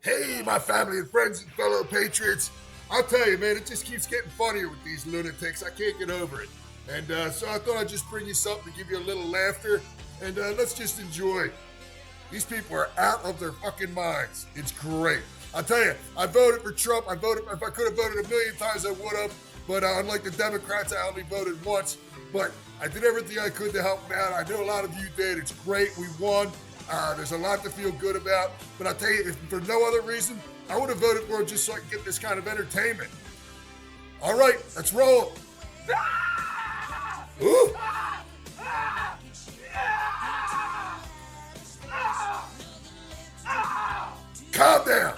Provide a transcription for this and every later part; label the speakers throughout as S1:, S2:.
S1: Hey, my family and friends and fellow patriots. I'll tell you, man, it just keeps getting funnier with these lunatics. I can't get over it. And so I thought I'd just bring you something to give you a little laughter. And let's just enjoy. These people are out of their fucking minds. It's great. I'll tell you, I voted for Trump. If I could have voted a million times, I would have. But unlike the Democrats, I only voted once. But I did everything I could to help them out. I know a lot of you did. It's great. We won. There's a lot to feel good about. But I'll tell you, if for no other reason, I would have voted for him just so I can get this kind of entertainment. All right, let's roll. Ooh. Calm down.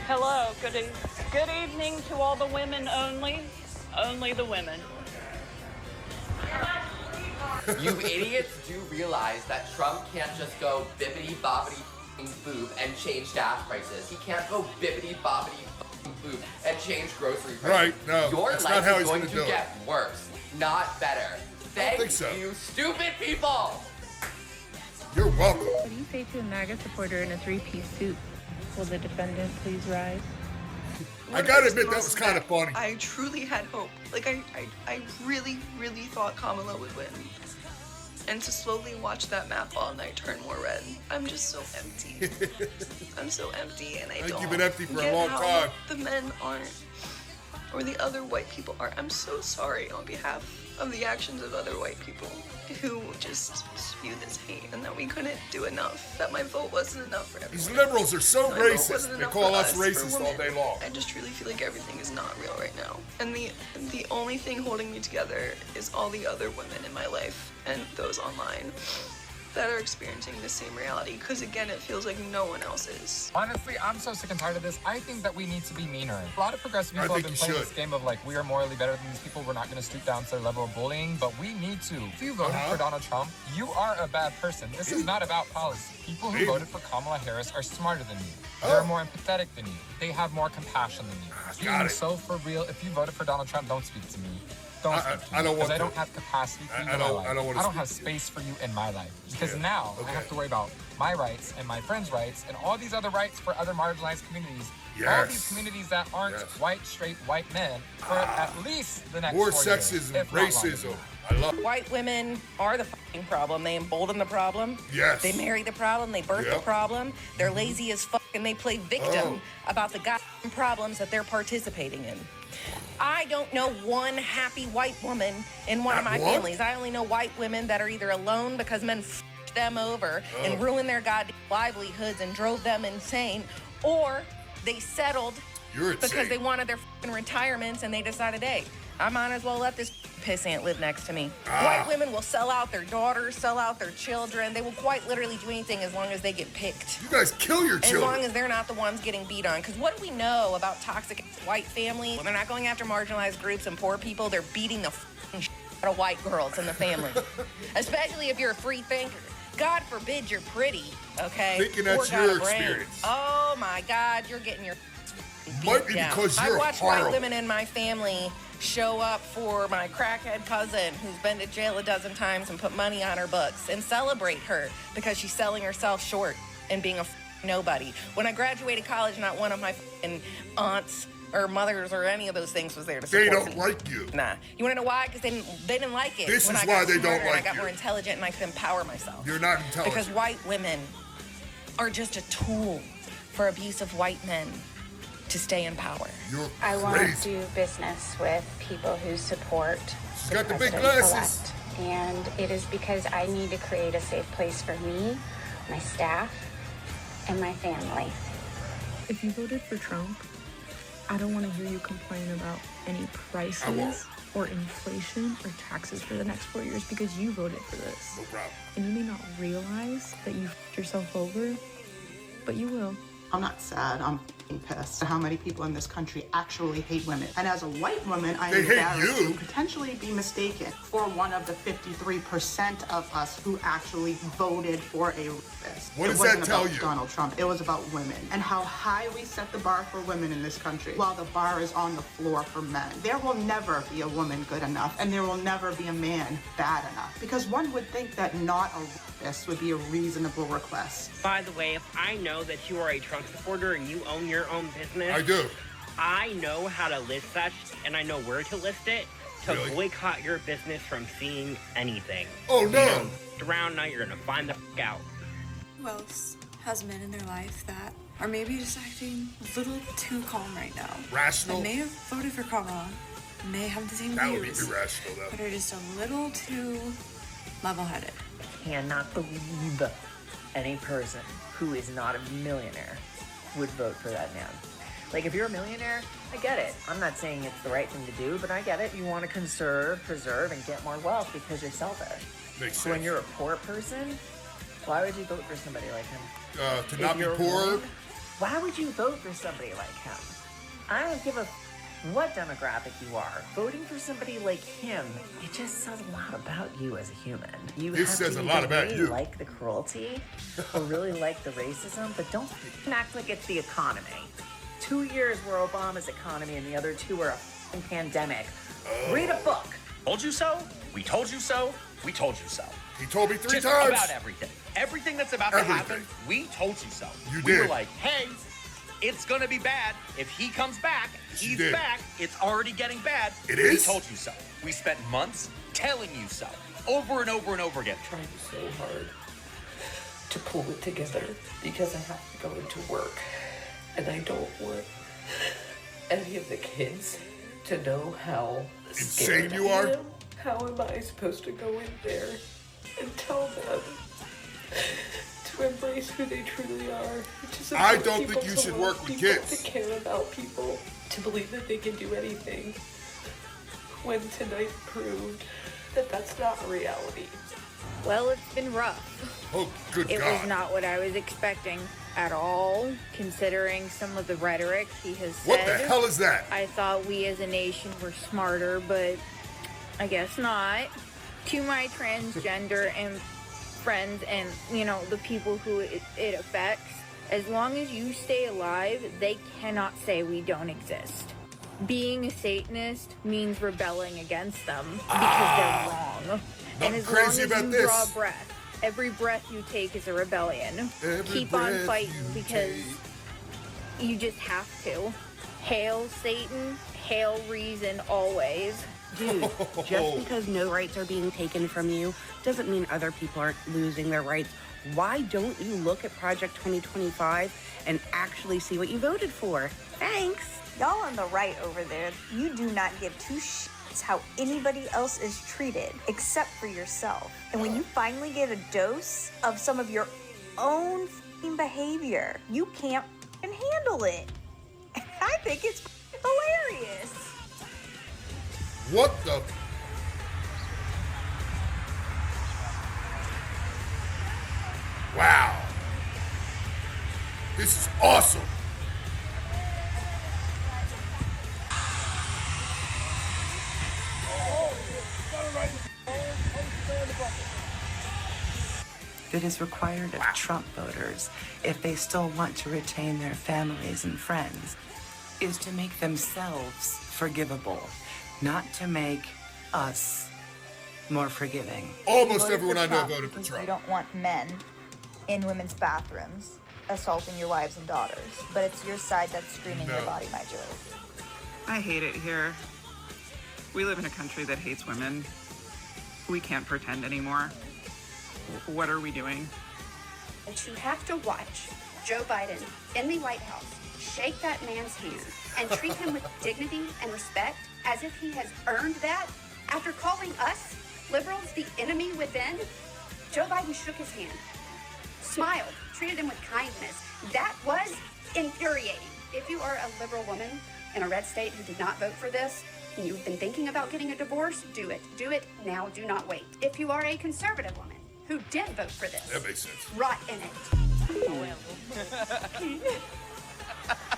S2: Hello, good evening to all the women only the women.
S3: You idiots do realize that Trump can't just go bippity-boppity boob and change gas prices. He can't go bippity-boppity boob and change grocery prices.
S1: Right, no,
S3: your
S1: that's
S3: life
S1: not how
S3: is
S1: he's
S3: going
S1: gonna
S3: to
S1: do it.
S3: get worse, not better. Thank
S1: think so.
S3: you, stupid people!
S1: You're welcome.
S4: What do you say to a MAGA supporter in a three-piece suit? Will the defendant please rise?
S1: I gotta admit, that was kind of funny.
S5: I truly had hope. Like, I really, really thought Kamala would win. And to slowly watch that map all night turn more red, I'm just so empty. I'm so empty, and I
S1: think
S5: don't
S1: you've been empty for a
S5: get
S1: long
S5: how
S1: time.
S5: the men aren't, or the other white people are. I'm so sorry on behalf of the actions of other white people who just spew this hate, and that we couldn't do enough, that my vote wasn't enough for everyone.
S1: These liberals are so
S5: My vote
S1: racist.
S5: wasn't
S1: They
S5: enough
S1: call
S5: for
S1: us
S5: for
S1: racist all
S5: women.
S1: day long.
S5: I just truly feel like everything is not real right now. And the only thing holding me together is all the other women in my life and those online that are experiencing the same reality. Because again, it feels like no one else is.
S6: Honestly, I'm so sick and tired of this. I think that we need to be meaner. A lot of progressive people have
S1: think
S6: been
S1: you
S6: playing
S1: should.
S6: this game of like, we are morally better than these people. We're not going to stoop down to their level of bullying, but we need to. If you voted for Donald Trump, you are a bad person. This is not about policy. People who voted for Kamala Harris are smarter than you. They're more empathetic than you. They have more compassion than you.
S1: got
S6: Being
S1: it.
S6: so for real, if you voted for Donald Trump, don't speak to me. Don't speak to me.
S1: I don't want
S6: because I
S1: to.
S6: don't have capacity for you
S1: I
S6: in my
S1: don't-
S6: life.
S1: I don't want to speak
S6: have
S1: to you.
S6: space for you in my life. Because
S1: Yeah.
S6: now I
S1: Okay.
S6: have to worry about my rights and my friends' rights and all these other rights for other marginalized communities. All
S1: Yes.
S6: these communities that aren't
S1: Yes.
S6: white, straight, white men for at least the next
S1: More
S6: 4 years,
S1: sexism,
S6: if not longer.
S1: racism. I love it.
S7: White women are the fucking problem. They embolden the problem.
S1: Yes.
S7: They marry the problem. They birth the
S1: Yep.
S7: problem. They're lazy as fuck, and they play victim
S1: Oh.
S7: about the goddamn problems that they're participating in. I don't know one happy white woman in one of
S1: Not
S7: my
S1: one?
S7: families. I only know white women that are either alone because men f***ed them over and ruined their goddamn livelihoods and drove them insane, or they settled
S1: You're
S7: because
S1: insane.
S7: they wanted their fucking retirements and they decided, hey, I might as well let this pissant live next to me. White women will sell out their daughters, sell out their children. They will quite literally do anything as long as they get picked.
S1: You guys kill your
S7: As long
S1: children.
S7: as they're not the ones getting beat on. Because what do we know about toxic white families? They're not going after marginalized groups and poor people. They're beating the fucking shit out of white girls in the family. Especially if you're a free thinker. God forbid you're pretty, okay?
S1: Thinking that's
S7: Or got
S1: your
S7: a brain.
S1: experience.
S7: Oh my God, you're getting your
S1: Might be
S7: down.
S1: because
S7: I
S1: you're
S7: watched
S1: horrible.
S7: white women in my family show up for my crackhead cousin who's been to jail a dozen times and put money on her books and celebrate her because she's selling herself short and being a nobody. When I graduated college, not one of my aunts or mothers or any of those things was there to support
S1: They
S7: me.
S1: don't like you.
S7: Nah. You want to know why? Because they didn't like it.
S1: This
S7: when
S1: is
S7: I
S1: why
S7: got
S1: they don't
S7: smarter and
S1: like
S7: I got
S1: you.
S7: more intelligent and I could empower myself.
S1: You're not intelligent.
S7: Because white women are just a tool for abusive white men to stay in power.
S1: You're
S8: I want
S1: crazy.
S8: to do business with people who support
S1: She's got the big
S8: president-elect.
S1: glasses.
S8: And it is because I need to create a safe place for me, my staff, and my family.
S4: If you voted for Trump, I don't want to hear you complain about any
S1: I won't.
S4: prices or inflation or taxes for the next 4 years because you voted for this.
S1: No problem.
S4: And you may not realize that you f***ed yourself over, but you will.
S9: I'm not sad. I'm pissed at how many people in this country actually hate women. And as a white woman, I am
S1: They hate
S9: embarrassed
S1: you.
S9: to potentially be mistaken for one of the 53% of us who actually voted for a rapist.
S1: What does
S9: It wasn't
S1: that tell
S9: about
S1: you?
S9: Donald Trump. It was about women and how high we set the bar for women in this country while the bar is on the floor for men. There will never be a woman good enough, and there will never be a man bad enough, because one would think that not a rapist would be a reasonable request.
S10: By the way, if I know that you are a Trump supporter and you own your own business,
S1: I do.
S10: I know how to list that and I know where to list it to
S1: Really?
S10: boycott your business from seeing anything.
S1: Oh, no.
S10: You know, around now, you're gonna find the out.
S11: Who else has men in their life that are maybe just acting a little too calm right now?
S1: Rational?
S11: That may have voted for Kamala, may have the same
S1: That would be
S11: views,
S1: irrational, though.
S11: but are just a little too level-headed.
S12: Cannot believe any person who is not a millionaire would vote for that man. Like, if you're a millionaire, I get it. I'm not saying it's the right thing to do, but I get it. You want to conserve, preserve, and get more wealth because you're selfish.
S1: Makes
S12: So when
S1: sense.
S12: you're a poor person, why would you vote for somebody like him?
S1: To
S12: If
S1: not be
S12: you're a
S1: poor.
S12: woman, why would you vote for somebody like him? I don't give a what demographic you are. Voting for somebody like him, it just says a lot about you as a human. You
S1: This
S12: have
S1: says
S12: to
S1: a lot
S12: either
S1: about
S12: really
S1: you.
S12: like the cruelty or really like the racism, but don't act like it's the economy. 2 years were Obama's economy and the other 2 were a f***ing pandemic. Read a book.
S13: Told you so. We told you so. We told you so.
S1: He told me 3
S13: Just
S1: times.
S13: about everything. Everything that's about to happen, we told you so.
S1: You
S13: we were
S1: did.
S13: like, hey, it's gonna be bad. If he comes back, he's
S1: did.
S13: back. It's already getting bad.
S1: It
S13: We
S1: is?
S13: told you so. We spent months telling you so. Over and over and over again.
S14: Trying so hard to pull it together because I have to go into work. And I don't want any of the kids to know how
S1: Insane
S14: scared
S1: you
S14: I
S1: are?
S14: am. How am I supposed to go in there and tell them to embrace who they truly are? To support
S1: I don't
S14: people,
S1: think you
S14: to
S1: should
S14: love
S1: work with
S14: people,
S1: kids.
S14: To care about people, to believe that they can do anything. When tonight proved that that's not a reality.
S15: Well, it's been rough.
S1: Oh, good
S15: It
S1: God.
S15: was not what I was expecting at all, considering some of the rhetoric he has said.
S1: What the hell is that?
S15: I thought we as a nation were smarter, but I guess not. To my transgender and friends and, you know, the people who it affects, as long as you stay alive, they cannot say we don't exist. Being a Satanist means rebelling against them because they're wrong. And as long
S1: crazy
S15: as
S1: about
S15: you
S1: this.
S15: draw breath, every breath you take is a rebellion. Keep on
S1: breath
S15: fighting
S1: you
S15: because you just have to. Hail Satan, hail reason always.
S16: Dude, just because no rights are being taken from you doesn't mean other people aren't losing their rights. Why don't you look at Project 2025 and actually see what you voted for? Thanks.
S17: Y'all on the right over there, you do not give two shits how anybody else is treated except for yourself. And when you finally get a dose of some of your own f***ing behavior, you can't f***ing handle it. And I think it's f***ing hilarious.
S1: What the? Wow. This is awesome.
S18: That is required of Trump voters, if they still want to retain their families and friends, is to make themselves forgivable, not to make us more forgiving.
S1: Almost everyone I know voted for
S17: You
S1: Trump.
S17: don't want men in women's bathrooms assaulting your wives and daughters, but it's your side that's screaming your body my choice.
S19: I hate it here. We live in a country that hates women. We can't pretend anymore. What are we doing?
S20: To have to watch Joe Biden in the White House shake that man's hand and treat him with dignity and respect as if he has earned that after calling us liberals the enemy within. Joe Biden shook his hand, smiled, treated him with kindness. That was infuriating. If you are a liberal woman in a red state who did not vote for this, and you've been thinking about getting a divorce, do it. Do it now, do not wait. If you are a conservative woman who did vote for this,
S1: That makes sense.
S20: rot in it.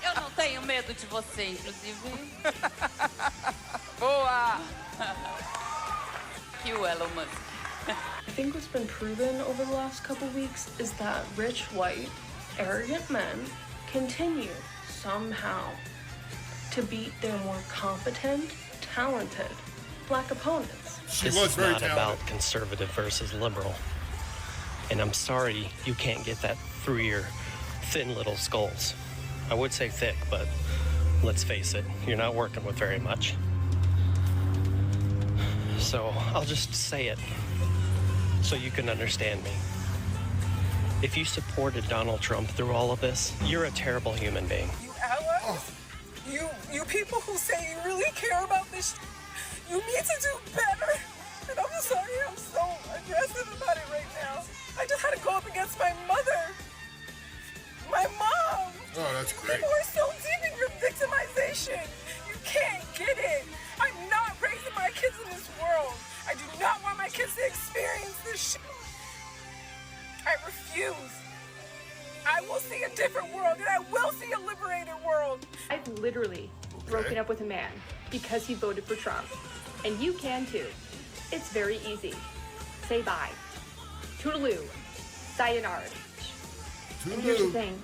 S21: Eu não tenho medo de você, inclusive.
S6: Boa!
S21: You, Elon Musk.
S5: I think what's been proven over the last couple weeks is that rich, white, arrogant men continue somehow to beat their more competent, talented black opponents.
S1: She
S22: This
S1: was
S22: is
S1: very
S22: not
S1: talented.
S22: about conservative versus liberal. And I'm sorry you can't get that through your thin little skulls. I would say thick, but let's face it, you're not working with very much. So I'll just say it so you can understand me. If you supported Donald Trump through all of this, you're a terrible human being.
S5: You allies, you people who say you really care about this, you need to do better. And I'm sorry I'm so aggressive about it right now. I just had to go up against my mother. My mom.
S1: Oh, that's great.
S5: People are so deep in your victimization. You can't get it. I'm not raising my kids in this world. I do not want my kids to experience this shit. I refuse. I will see a different world, and I will see a liberated world.
S4: I've literally broken up with a man because he voted for Trump. And you can too. It's very easy. Say bye. Toodaloo. Sayonara. And here's the thing.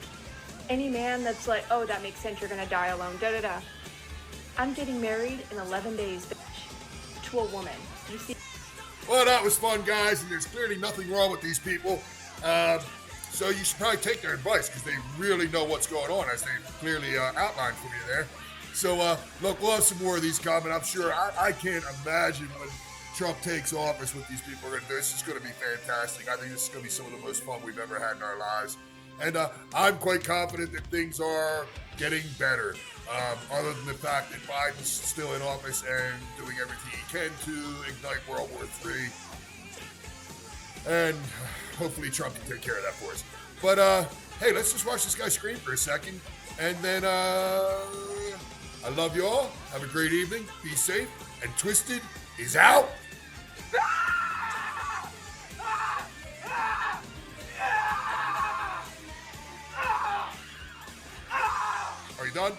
S4: Any man that's like, oh, that makes sense, you're gonna die alone, da-da-da. I'm getting married in 11 days, bitch, to a woman. You see?
S1: Well, that was fun, guys, and there's clearly nothing wrong with these people. So you should probably take their advice because they really know what's going on, as they clearly outlined for you there. So, look, we'll have some more of these coming. I'm sure. I can't imagine when Trump takes office what these people are going to do. This is going to be fantastic. I think this is going to be some of the most fun we've ever had in our lives. And I'm quite confident that things are getting better. Other than the fact that Biden's still in office and doing everything he can to ignite World War III. And hopefully Trump can take care of that for us. But, hey, let's just watch this guy scream for a second. And then, I love you all. Have a great evening. Be safe. And Twisted is out. Are you done?